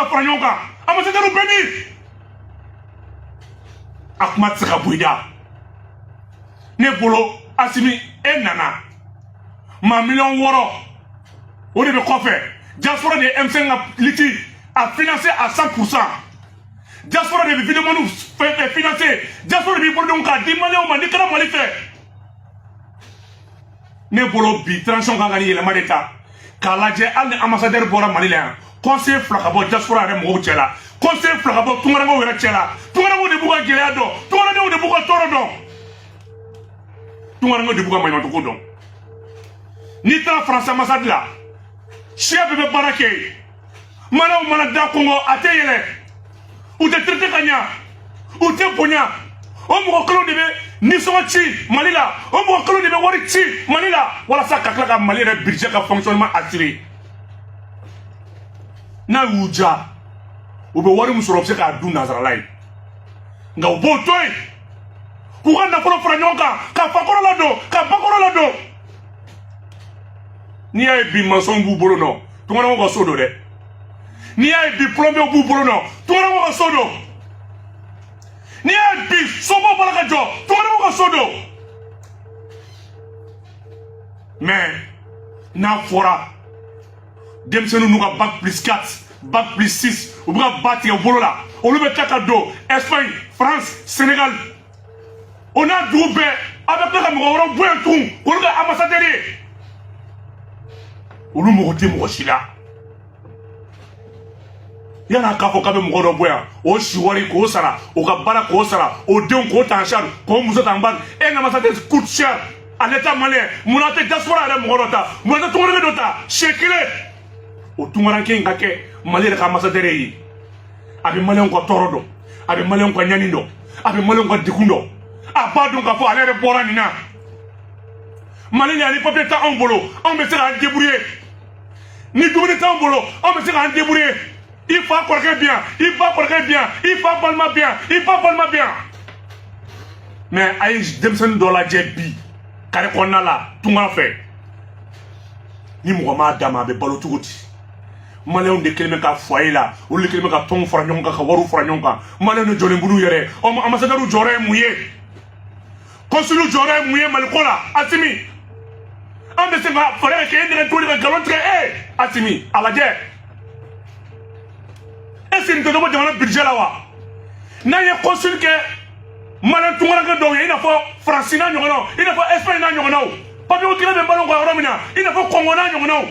Franyoka, ambassadeur Béni. Akmat Sakabouida. Nebolo, Asimi, et Nana. Ma million woro. On est de quoi faire. Diaspora de M5 Liti a financé à 100%. Diaspora de vidéos nous fait financer. Diaspora de vidéos nous a dit malé ou mani kala mali fait. Nebolo bi transition kangani yele mareta. Kalaje al ambassadeur bora mali la. Conseil flakabo diaspora de mo chela. Conseil flakabo tungarango wera chela. Tungarango de buga geleado. Tungarango de buga torodo. Tungarango de buga mayno to don. Ni tra France ambassade là. Chef de Baraké. Mana ou mana da Congo ateyele. Ou te traité kanya. Ou te ponya. O mo kolo de ni so chi Malila. O mo kolo de wari chi Malila. Wala sa kakla ka Mali re budget ka fonctionnement assuré. Na uja. Ou be wari musoro se ka du Nazaralay. Nga o bo toy. Ku ga na polo Franyoka ka fakoro lado, ka bakoro lado. Ni a bi maçon bu bolo no to ngana ko sodo de ni a bi plombier bu bolo no to ngana ko sodo ni a bi sobo bala ka jo to ngana ko sodo mais na fora dem senu nu ka bac plus 4 bac plus 6 ou ba bati o bolo la o lu be takado Espagne France Sénégal on a double avec la mo woro buentou o lu ka ambassadeur olu mo ti mo shila yana ka fo ka be mo do boya o shiwari ko sara o ka bara ko sara o den ko tanchar ko muso tamban e na masate coûte cher à l'état malien munate diaspora re mo rota munate to ngere dota shekile o tungara ke ngake mali ka ambassadeur yi abi malien ko torodo abi malien ko nyanindo abi malien ko dikundo abadun ka fo ale re borani na mali ni ali papier ta en bolo on me sera débrouiller ni dumuni ta en bolo on me sera débrouiller il faut corriger bien il faut corriger bien il faut balma bien il faut balma bien mais ay demsen do la jebi kare ko nala tunga fe ni mo ma dama be balo tugoti male on de kelme ka foyer la o le kelme ka ton franyon ka waru franyon ka male no jole mbulu yere o ambassadeur jore muye consul jore muye malikola asimi on me sema fallait que ait tout le galon très Asimi à la guerre et c'est une de nos demande budget là wa na ye consul que malan tungara do il a faut francina nyono il a faut espagne na nyono pas bien qu'il be ballon ko romina il a faut congo na nyono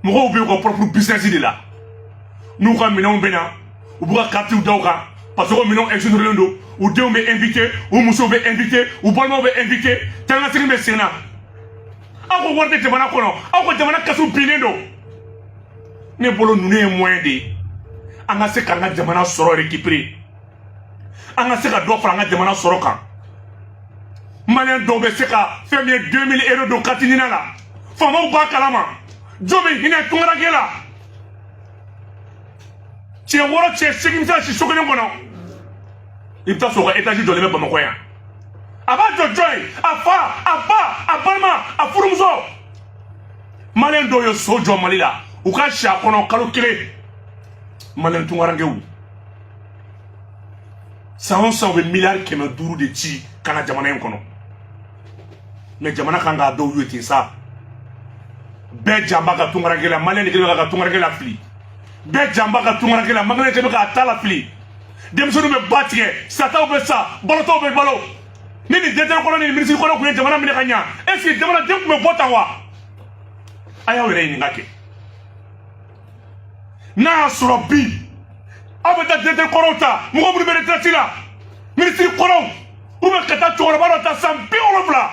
mo ko propre business de là nous ka minon bena ou buka carte ou dawka parce que minon exodo lendo ou deux me invité ou muso be invité ou balmo be invité tanga sigi be sena ako warte jamana kono ako jamana kasu binendo ne bolo nune moyen de anga se kanga jamana soro récupérer anga se ka do franga jamana soro kan malien do be se ka fait 2000 € do katinina la fama ba kalama jobe hina tungara gela ci woro ci sigin sa ci sokene kono il t'a sur étage de lever Bamako ya aba jojoy afa aba abalma afurumso malen do yo sojo malila u ka sha kono kalo kile malen tungarange wu sa be milliard kema duru de ci kana jamana en kono mais jamana kanga do yoti sa be jamba ka tungarange la malen de ka tungarange la fli be jamba ka tungarange la malen de ka atala fli demsonu be batike sataw be sa baloto be balo ni déter ko ni ministre ko ko jamana mi kanya est ce que jamana dem me bota wa aya were ni ngake na sorobi abata déter ko rota mo ko be retratila ministre ko ou be kata chora balo ta sampi olofla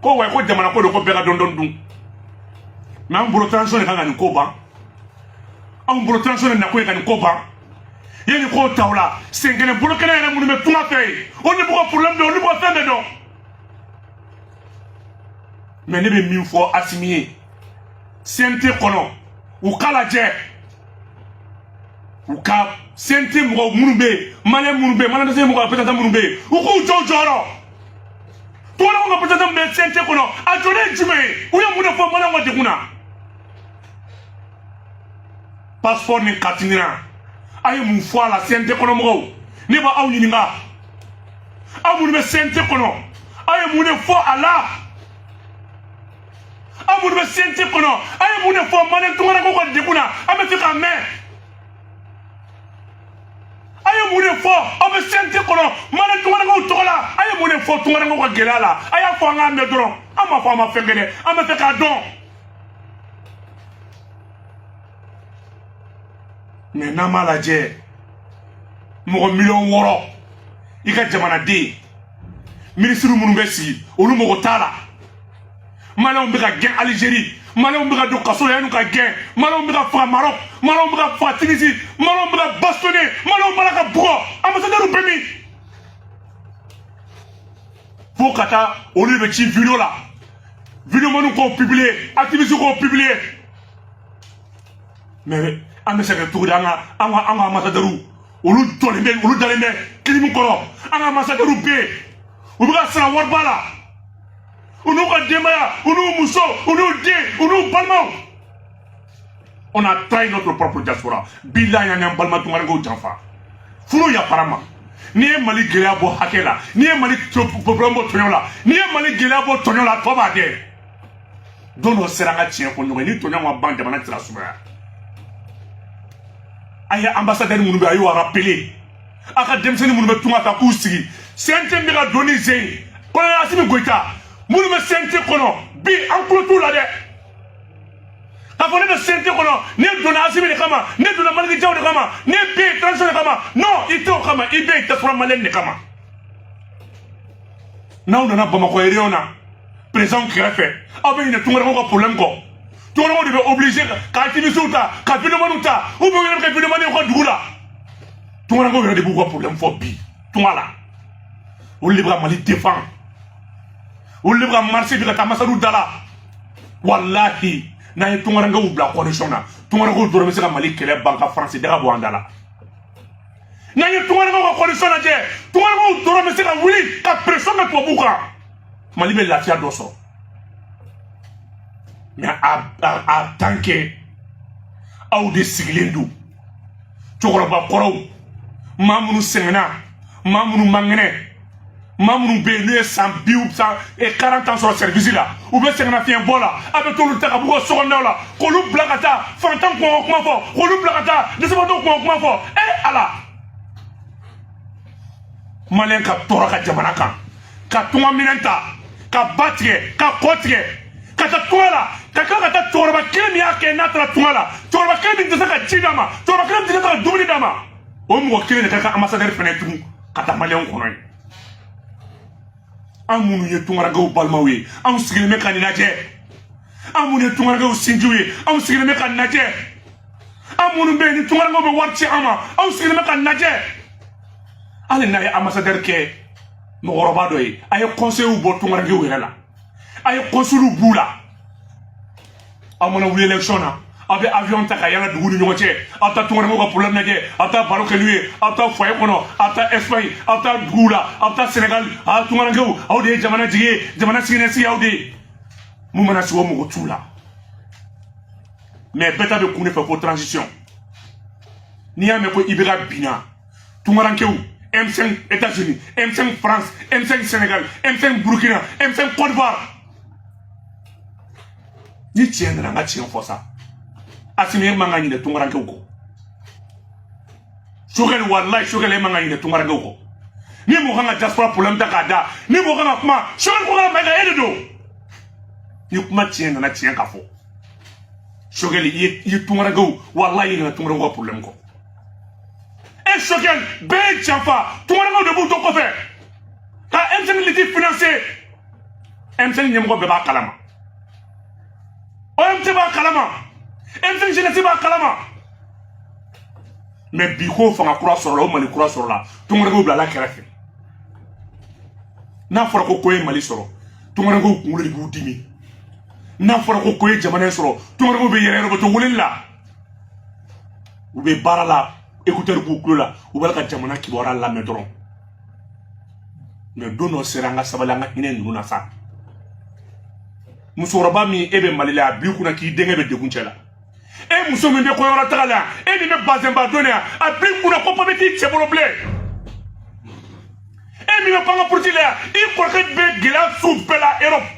ko way ko jamana ko do ko be ga don dun na mbolo transition ka ngani ko ba am mbolo transition na ko ngani ko ba yeni ko tawla sengene bulu kene ene munu me tuma fay on ne ko problème de on ne ko fende do mais ne be min fo asimiye sente kono u kala je u ka sente mo munu be mane de se mo ko peut-être munu be u ko jojoro to na ko peut-être me sente kono a jone jume u ya munu fo mane ngode kuna passeport ni katinina aye mun fo ala CNT kono mo ne ba aw nyinga amu ne CNT kono aye mun ne fo ala amu ne CNT kono aye mun ne fo manen tungana ko ko debuna ame fika me aye mun ne fo ame CNT kono manen tungana ko tokola aye mun ne fo tungana ko gelala aye fo nga me dron ama fo ama fengene ame fika don mais nama la je mo million woro ika jamana de ministre munu be si olu mo tala malon be ka gen Algérie malon be ka do kaso yanu ka gen malon be ka fa Maroc malon be ka fa Tunisie malon be ka bastonner malon be ka bo ambassadeur bemi fo kata olu be ci vidéo la vidéo manu ko publier activiste ko publier mais ame seke tuguda anga ambassadeur olu dolembe olu dalembe kilimu koro anga ambassadeur be ubuka sara warbala unu ka demaya unu muso unu de unu balma on a trahi notre propre diaspora billahi ya balma tungara go janfa furu ya parama ni mali gelea bo hakela ni mali problème bo tonyola ni mali gelea bo tonyola to ba de dono seranga tien ko nyoga ni tonyo wa bande mana tira suba aye ambassadeur munu be ayo rappeler aka demseni munu be tunga ta ku sigi sente mi ga doni zey kono asimi goita munu be sente kono bi en clôture la de ka fone be sente kono ne dona asimi de kama ne dona malgi jaw de kama ne be transition de kama non ito kama ibe tasfura malen de kama naw na Bamako eriona président Kreffe abe ne tunga ko problème ko tout le monde est obligé quand tu vis ta quand tu demandes ta ou bien que tu demandes quoi du là tout le monde a des beaucoup problèmes for bi tout là on libre mali défend on libre marché de ta masadou dala wallahi na tout le monde bla condition na tout le monde dorme se mali kele banque français de rabo andala na tout le monde condition na je tout le monde dorme se ka wuli ka pression na to buka mali be lafiya doso mais à tant que aw de sigilendu chokoroba korow mamunu sengena mamunu mangene mamunu be ne sans biou ça et 40 ans sur le service là ou be sengena fien bola avec tout le temps bugo secondaire là ko lu blakata fantan ko kuma fo ko lu blakata de se bodo ko kuma fo eh ala malen ka tora ka jamana kan ka tunga minenta ka batike ka kotike kata tola kata torba kemi yake natra tola torba kemi ndaka chidama torba kemi ndaka dubuli dama o mo kele kaka ambassadeur fenetu kata malion kono amunu ye tungara go balmawe am sigile me kanina je amunu ye tungara go sinjuwe am sigile me kanina je amunu be ni tungara go be warti ama am sigile me kanina je ale na ye ambassadeur ke mo goroba doy ay conseil ou bo tungara go wela ay konsulu bula amona wuli election na abe avion ta kayala duguni ñoce ata tungara ko problème na je ata balo ke lui ata foye kono ata Espagne ata dugula ata Sénégal a tungara ko awde jamana jige jamana sigine si awde mu mana si wo mo tula mais beta be kune fa ko transition ni ame ko ibira bina tungara ko M5 États-Unis M5 France M5 Sénégal M5 Burkina M5 Côte d'Ivoire ni tiendra nga tien fosa asimi mangani de tungaranke uko shogel wallahi shogel mangani de tungaranke uko ni mo hanga diaspora problème ta kada ni mo hanga kuma shogel ko ma ga edo ni kuma tiendra na tien ka fo shogel yi tungaranke wallahi ni tungaranke problème ko e shogel be chafa tungaranke de bu to ko fe ka insécurité financier M5 nyemgo be ba kalama OMT ba kalama M5 jeunesse ba kalama mais bi ko fanga kura soro la o mali kura soro la tungara go bla la kerafe na fora ko koye mali soro tungara go ngule bu dimi na fora ko koye jamana soro tungara go be yere ro to wulilla u be barala écouteur bu kulo la u bala ka jamana kibora la medron mais dono seranga sabalanga hinen nuna sa musoroba mi ebe malila bi kuna ki denge be degun cela e muso min bɛ kɔyɔrɔ taga la e min bɛ bazɛnba dɔn yan a b'i kunna ko papiye t'i cɛ bolo bilen e min bɛ pan ka puruti la yan i kɔrɔkɛ bɛ gɛlɛya su bɛɛ la Europe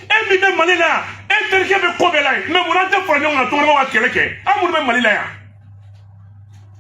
e min bɛ Mali la yan e terikɛ bɛ ko bɛɛ la yen mais mun na an tɛ fara ɲɔgɔn kan tɔgɔdamaw ka kɛlɛ kɛ an minnu bɛ Mali la yan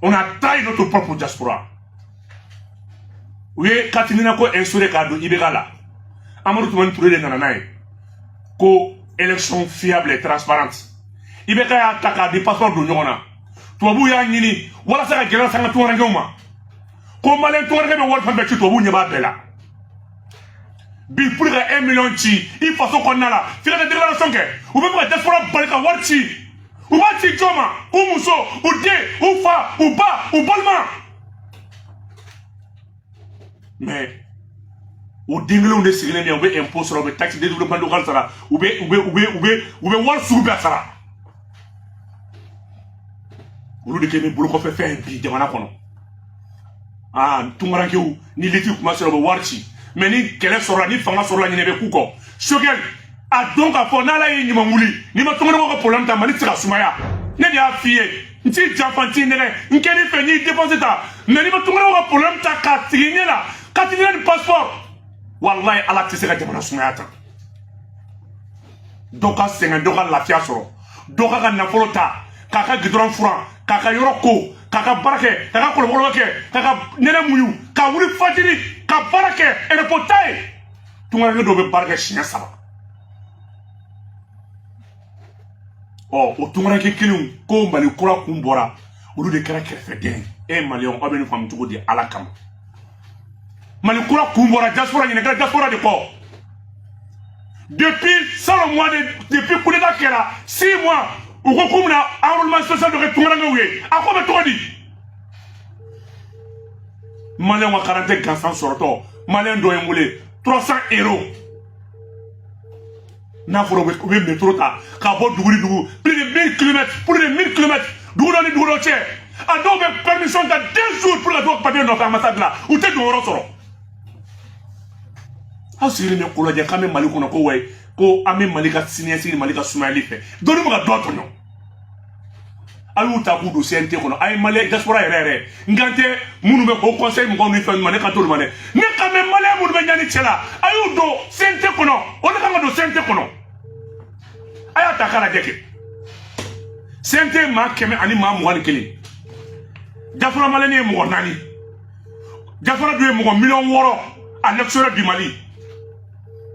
on a trahi notre propre diaspora u ye Katimina ko instauré k'a don IBK la Amadou Toumani Touré de nana n'a ye ko élection fiable et transparente IBK y'a ta k'a di passeport don ɲɔgɔn na tubabuw y'a ɲini walasa ka gɛlɛya sanga tungarankew ma ko maliyɛn tungaranke bɛ wari fɛn bɛɛ ci tubabuw ɲɛ b'a bɛɛ la bi pour ka 1 million ci i faso kɔnɔna la f'i ka taa déclaration kɛ u bɛ fɛ ka diaspora bali ka wari ci u b'a ci jɔn ma u muso u den u fa u ba u balima mais o den kelenw de sigilen bɛ u bɛ impôt sara u bɛ taxe de développement local sara u bɛ wari sugu bɛɛ sara olu de kɛ bɛ bolokɔfɛ fɛn bi jamana kɔnɔ tungarankew ni liti kuma sera u bɛ wari ci mais ni kɛlɛ sɔrɔla ni fanga sɔrɔla ɲinɛ bɛ k'u kɔ Choguel a dɔn k'a fɔ n'Ala ye ɲuman wuli n'i ma tungarankew ka problème ta Mali tɛ se ka sumaya ne de y'a f'i ye n t'i janfa n t'i nɛgɛ n kɛ n'i fɛ n'i dépense ta mais n'i ma tungarankew ka problème ta k'a sigi ɲɛ la k'a ti ɲɛ ni passeport wallahi Ala tɛ se ka jamana sumaya ta dɔ ka sɛgɛn dɔ ka lafiya sɔrɔ dɔ ka nafolo ta k'a ka goudron furan k'a ka yɔrɔ ko k'a ka baara kɛ k'a ka kɔlɔkɔlɔ kɛ k'a ka nɛnɛ muɲu k'a wuli fajiri ka baara kɛ aéroport ta ye tungaranke dɔw bɛ baara kɛ siɲɛ 3 o tungaranke kelenw ko Mali kura kun bɔra olu de kɛra kɛrɛfɛden e maliyɛnw aw bɛ nin faamu cogo di Ala kama Mali kura kun bɔra diaspora ɲinɛkɛla diaspora de kɔ depuis coup d'état kɛra 6 mois u ko k'u bɛna enrôlement social dɔ kɛ tungarankew ye a ko bɛ cogo di maliyɛnw ka carte gansan sɔrɔtɔ maliyɛn dɔ ye n wele 300 € n'a fɔra u bɛ métro ta k'a bɔ dugu ni dugu plus de 1000 km dugu dɔ ni dugu dɔ cɛ a dɔw bɛ permission ta 2 jours pour ka t'o papier nɔfɛ ambassade la u tɛ don yɔrɔ sɔrɔ aw sigilen bɛ ko lajɛ k'an bɛ Mali kɔnɔ ko wayi ko an bɛ Mali ka siniɲɛsigi Mali ka sumayali fɛ dɔnni bɛ ka dɔ tɔɲɔ a y'u ta k'u don CNT kɔnɔ a ye Mali diaspora yɛrɛ n kan tɛ minnu bɛ o conseil mɔgɔw ni fɛn ma ne ka t'olu ma dɛ ne kan bɛ maliyɛn minnu bɛ ɲani cɛ la a y'u don CNT kɔnɔ o de kan ka don CNT kɔnɔ a y'a ta k'a lajɛ kɛ CNT maa 100 ani maa 21 diaspora maliyɛn ye mɔgɔ 4 diaspora dun ye mɔgɔ 600 000 à l'extérieur du Mali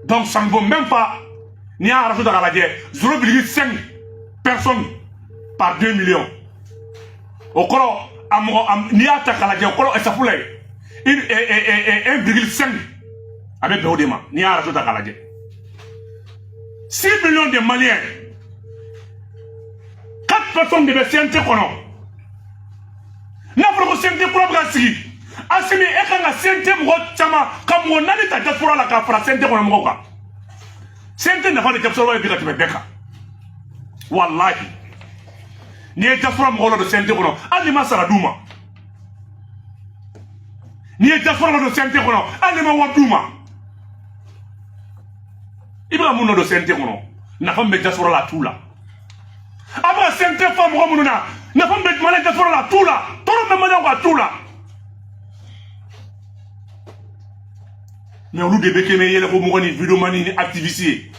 donc ça ne vaut même pas n'i y'a rajouté k'a lajɛ 0,5 personnes par 2 millions o kɔrɔ n'i y'a ta k'a lajɛ o kɔrɔ ɛsafula ye 1,5 a bɛ bɛn o de ma n'i y'a rajouté k'a lajɛ 6 millions de Maliens 4 personnes de bɛ CNT kɔnɔ n'a fɔra ko CNT kura bɛ ka sigi Assimi e kan ka CNT mɔgɔ caman ka mɔgɔ 4 ta diaspora la k'a fara CNT kɔnɔ mɔgɔw kan CNT nafa de diaspora ye bi ka tɛmɛ bɛɛ kan wallahi n'i ye diaspora mɔgɔw la don CNT kɔnɔ hali n'i ma sara d'u ma n'i ye diaspora la don CNT kɔnɔ hali n'i ma wari d'u ma i bɛ ka mun la don CNT kɔnɔ nafa min bɛ diaspora la a t'u la a bɛ ka CNT fa mɔgɔ minnu na nafa min bɛ Mali diaspora la a t'u la tɔɔrɔ min bɛ Maliyɛnw kan a t'u la mais olu de bɛ kɛ yɛlɛ ko mɔgɔ ni vidéoman ni activiste ye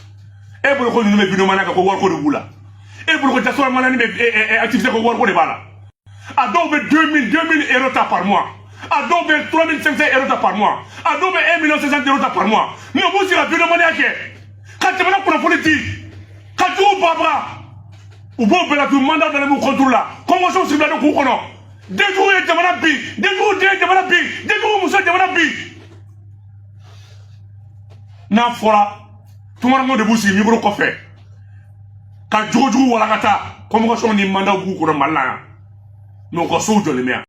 e bolo ko ninnu bɛ vidéoman kɛ ko wariko de b'u la e bolo ko diaspora maliyɛn bɛ activité ko wariko de b'a la a dɔw bɛ 2000 € ta par mois a dɔw bɛ 3500 € ta par mois a dɔw bɛ 1 500 000 € ta par mois mais u b'u sigi ka vidéomaniya kɛ ka jamana kunnafoni di ka jugu babara u b'o bɛɛ la tu mandat dalen b'u contre la convention sigilen k'u kɔnɔ denjugu ye jamana bin denjugu den ye jamana bin denjugu muso ye jamana bin n'a fɔra tungarankew de b'u sigi micro kɔfɛ ka jogojugu walakata convocation ni mandat b'u kɔnɔ Mali la yan mais u ka sow jɔlen bɛ yan